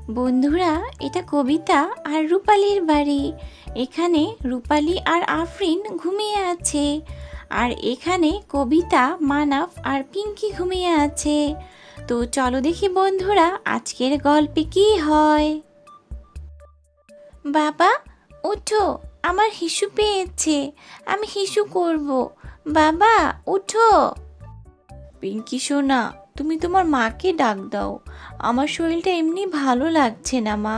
বন্ধুরা, এটা কবিতা আর রূপালীর বাড়ি। এখানে রূপালী আর আফরিন ঘুমিয়ে আছে, আর এখানে কবিতা, মানাফ আর পিঙ্কি ঘুমিয়ে আছে। তো চলো দেখি বন্ধুরা, আজকের গল্পে কি হয়। বাবা, উঠো, আমার হিসু পেয়েছে, আমি হিসু করব। বাবা, উঠো। পিঙ্কি সোনা, তুমি তোমার মাকে ডাক দাও। আমার শরীরটা এমনি ভালো লাগছে না মা,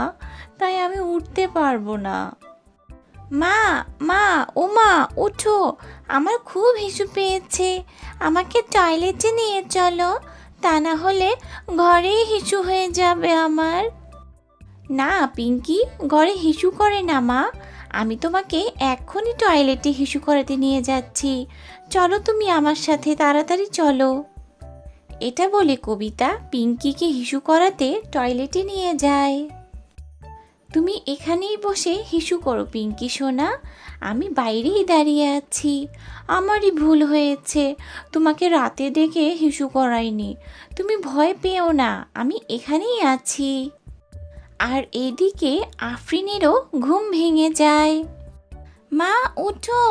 তাই আমি উঠতে পারবো না। মা, মা, ও মা, ওঠো, আমার খুব হিসু পেয়েছে, আমাকে টয়লেটে নিয়ে চলো, তা না হলে ঘরেই হিসু হয়ে যাবে আমার। না পিঙ্কি, ঘরে হিসু করে না মা, আমি তোমাকে এক্ষুনি টয়লেটে হিসু করাতে নিয়ে যাচ্ছি। চলো তুমি আমার সাথে, তাড়াতাড়ি চলো। এটা বলে কবিতা পিঙ্কিকে হিসু করাতে টয়লেটে নিয়ে যায়। তুমি এখানেই বসে হিসু করো পিঙ্কি সোনা, আমি বাইরেই দাঁড়িয়ে আছি। আমারই ভুল হয়েছে, তোমাকে রাতে ডেকে হিসু করাইনি। তুমি ভয় পেও না, আমি এখানেই আছি। আর এদিকে আফরিনেরও ঘুম ভেঙে যায়। মা, উঠো,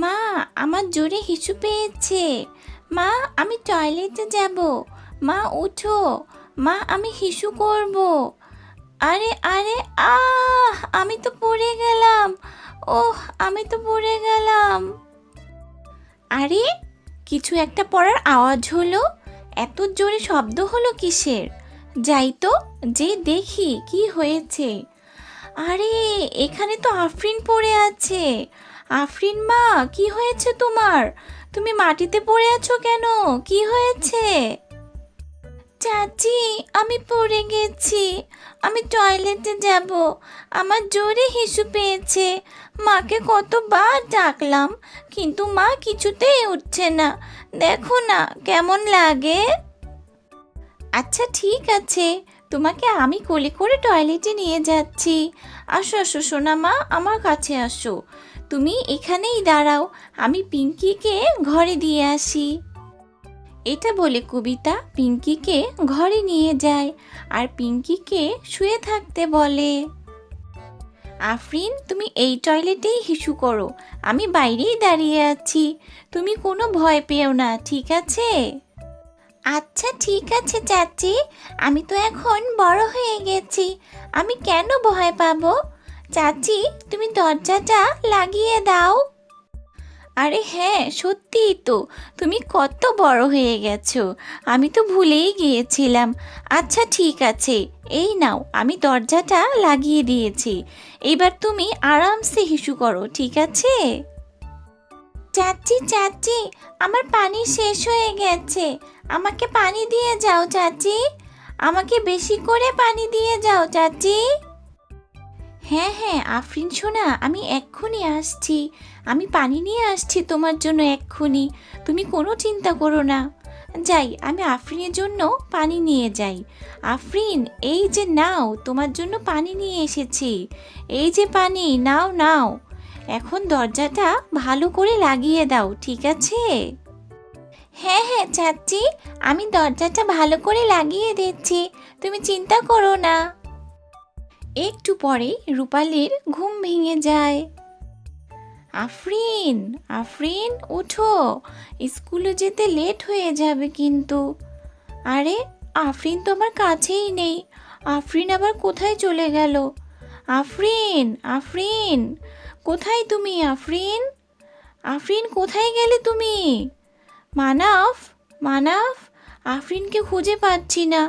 মা, আমার জোরে হিসু পেয়েছে। মা, আমি টয়লেটে যাব। মা, উঠো, মা, আমি হিসু করব। আরে আরে, আমি তো পড়ে গেলাম। ওহ, আমি তো পড়ে গেলাম। আরে, কিছু একটা পড়ার আওয়াজ হলো, এত জোরে শব্দ হলো কিসের? যাই তো, যে দেখি কি হয়েছে। আরে, এখানে তো আফরিন পড়ে আছে। আফরিন মা, কি হয়েছে তোমার? তুমি মাটিতে পড়ে আছো কেন? কি হয়েছে? চাচি, আমি পড়ে গেছি, আমি টয়লেটে যাব, আমার জোরে হিসু পেয়েছে। মাকে কতবার ডাকলাম, কিন্তু মা কিছুতেই উঠছে না। দেখো না কেমন লাগে। আচ্ছা ঠিক আছে, তোমাকে আমি কোলে করে টয়লেটে নিয়ে যাচ্ছি। আসো আসো সোনা মা, আমার কাছে আসো। তুমি এখানেই দাঁড়াও, আমি পিঙ্কিকে ঘরে দিয়ে আসি। এটা বলে কবিতা পিঙ্কিকে ঘরে নিয়ে যায় আর পিঙ্কিকে শুয়ে থাকতে বলে। আফরিন, তুমি এই টয়লেটেই হিসু করো, আমি বাইরেই দাঁড়িয়ে আছি। তুমি কোনো ভয় পেও না, ঠিক আছে? আচ্ছা ঠিক আছে চাচি, আমি তো এখন বড় হয়ে গেছি, আমি কেন ভয় পাবো? চাচি, তুমি দরজাটা লাগিয়ে দাও। আরে হ্যাঁ, সত্যিই তো, তুমি কত বড় হয়ে গেছো, আমি তো ভুলেই গিয়েছিলাম। আচ্ছা ঠিক আছে, এই নাও, আমি দরজাটা লাগিয়ে দিয়েছি। এবার তুমি আরামসে হিসু করো, ঠিক আছে? চাচি চাচি, আমার পানি শেষ হয়ে গেছে, আমাকে পানি দিয়ে যাও চাচি, আমাকে বেশি করে পানি দিয়ে যাও চাচি। হ্যাঁ হ্যাঁ আফরিন সোনা, আমি এক্ষুনি আসছি, আমি পানি নিয়ে আসছি তোমার জন্য এক্ষুনি, তুমি কোনো চিন্তা করো না। যাই, আমি আফরিনের জন্য পানি নিয়ে যাই। আফরিন, এই যে নাও, তোমার জন্য পানি নিয়ে এসেছি। এই যে পানি, নাও নাও। এখন দরজাটা ভালো করে লাগিয়ে দাও, ঠিক আছে? হ্যাঁ হ্যাঁ চাচি, আমি দরজাটা ভালো করে লাগিয়ে দিচ্ছি, তুমি চিন্তা করো না। একটু পরেই রূপালীর ঘুম ভেঙে যায়। আফরিন, আফরিন, ওঠো, স্কুলে যেতে লেট হয়ে যাবে কিন্তু। আরে, আফরিন তো আমার কাছেই নেই, আফরিন আবার কোথায় চলে গেল? আফরিন, আফরিন, কোথায় তুমি আফরিন? আফরিন, কোথায় গেলে তুমি? মানাফ, মানাফ, আফরিনকে খুঁজে পাচ্ছি না,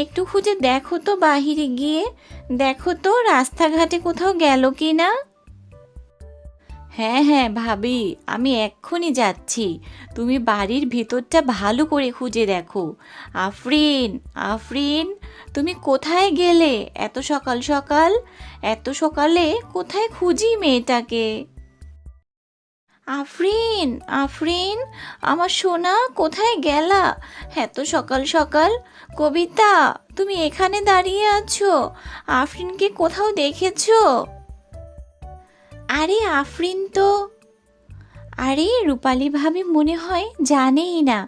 একটু খুঁজে দেখো তো, বাহিরে গিয়ে দেখো তো রাস্তাঘাটে কোথাও গেল কি না। হ্যাঁ হ্যাঁ ভাবি, আমি এক্ষুনি যাচ্ছি, তুমি বাড়ির ভেতরটা ভালো করে খুঁজে দেখো। আফরিন, আফরিন, তুমি কোথায় গেলে এত সকাল সকাল? এত সকালে কোথায় খুঁজি মেয়েটাকে? আফরিন, আফরিন, আমার সোনা, কোথায় গেলা এত সকাল সকাল? কবিতা, তুমি এখানে দাঁড়িয়ে আছো, আফরিনকে কোথাও দেখেছো? আরে আফরিন তো, আরে রূপালী ভাবি মনে হয় জানেই না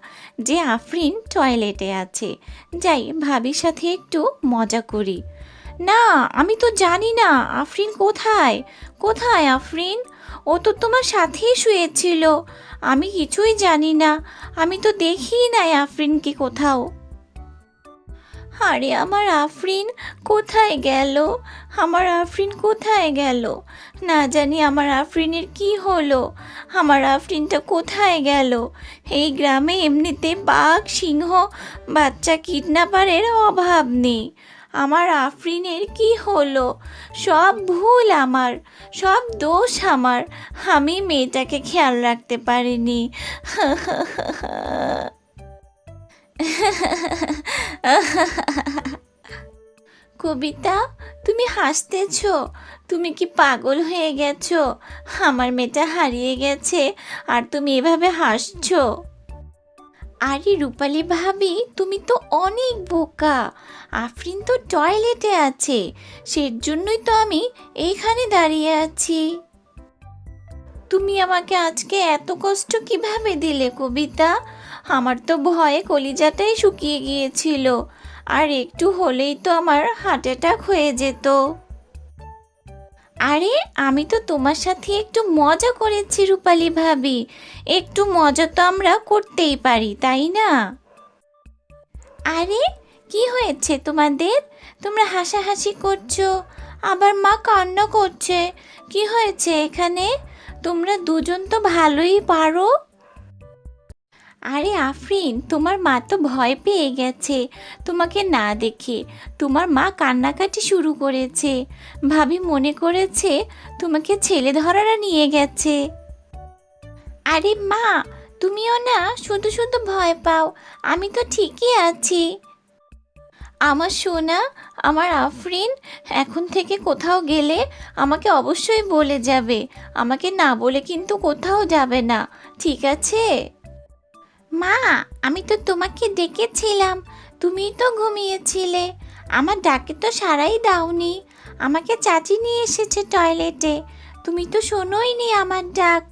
যে আফরিন টয়লেটে আছে। যাই, ভাবির সাথে একটু মজা করি। না, আমি তো জানি না আফরিন কোথায়। কোথায় আফরিন? ও তো তোমার সাথেই শুয়েছিল। আমি কিছুই জানি না, আমি তো দেখিই নাই আফরিনকে কোথাও। আরে আমার আফরিন কোথায় গেল? আমার আফরিন কোথায় গেল? না জানি আমার আফরিনের কি হলো। আমার আফরিনটা কোথায় গেল? এই গ্রামে এমনিতে বাঘ, সিংহ, বাচ্চা কিডন্যাপারের অভাব নেই। আমার আফরিনের কি হলো? সব ভুল আমার, সব দোষ আমার। আমি মেয়েটাকে খেয়াল রাখতে পারিনি। কবিতা, তুমি হাসতেছো? তুমি কি পাগল হয়ে গেছো? আমার মেয়েটা হারিয়ে গেছে আর তুমি এভাবে হাসছো? আরে রূপালী ভাবি, তুমি তো অনেক বোকা। আফরিন তো টয়লেটে আছে, সেজন্যই তো আমি এইখানে দাঁড়িয়ে আছি। তুমি আমাকে আজকে এত কষ্ট কিভাবে দিলে কবিতা? আমার তো ভয়ে কলিজাটাই শুকিয়ে গিয়েছিল, আর একটু হলেই তো আমার হার্ট অ্যাটাক হয়ে যেত। আরে আমি তো তোমার সাথে একটু মজা করেছি রূপালী ভাবি। একটু মজা তো আমরা করতেই পারি, তাই না? আরে কি হয়েছে তোমাদের? তোমরা হাসাহাসি করছো, আবার মা কান্না করছে। কি হয়েছে এখানে? তোমরা দুজন তো ভালোই পারো। আরে আফরিন, তোমার মা তো ভয় পেয়ে গেছে তোমাকে না দেখে। তোমার মা কান্নাকাটি শুরু করেছে। ভাবি মনে করেছে তোমাকে ছেলে ধরারা নিয়ে গেছে। আরে মা, তুমিও না শুধু শুধু ভয় পাও। আমি তো ঠিকই আছি। আমার সোনা, আমার আফরিন এখন থেকে কোথাও গেলে আমাকে অবশ্যই বলে যাবে। আমাকে না বলে কিন্তু কোথাও যাবে না, ঠিক আছে? মা, আমি তো তোমাকে ডেকেছিলাম, তুমি তো ঘুমিয়েছিলে। আমার ডাকে তো সাড়াই দাওনি। আমাকে চাচি নিয়ে এসেছে টয়লেটে, তুমি তো শোনোইনি আমার ডাক।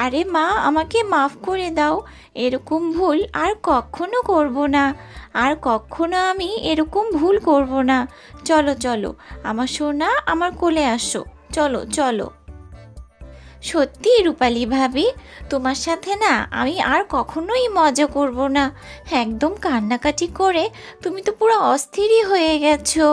আরে মা, আমাকে মাফ করে দাও। এরকম ভুল আর কখনো করব না। আর কখনো আমি এরকম ভুল করব না। চলো চলো আমার সোনা, আমার কোলে আসো। চলো চলো। সত্যি রূপালী ভাবি, তোমার সাথে না আমি আর কখনোই মজা করব না। একদম কান্নাকাটি করে তুমি তো পুরো অস্থিরই হয়ে গেছো।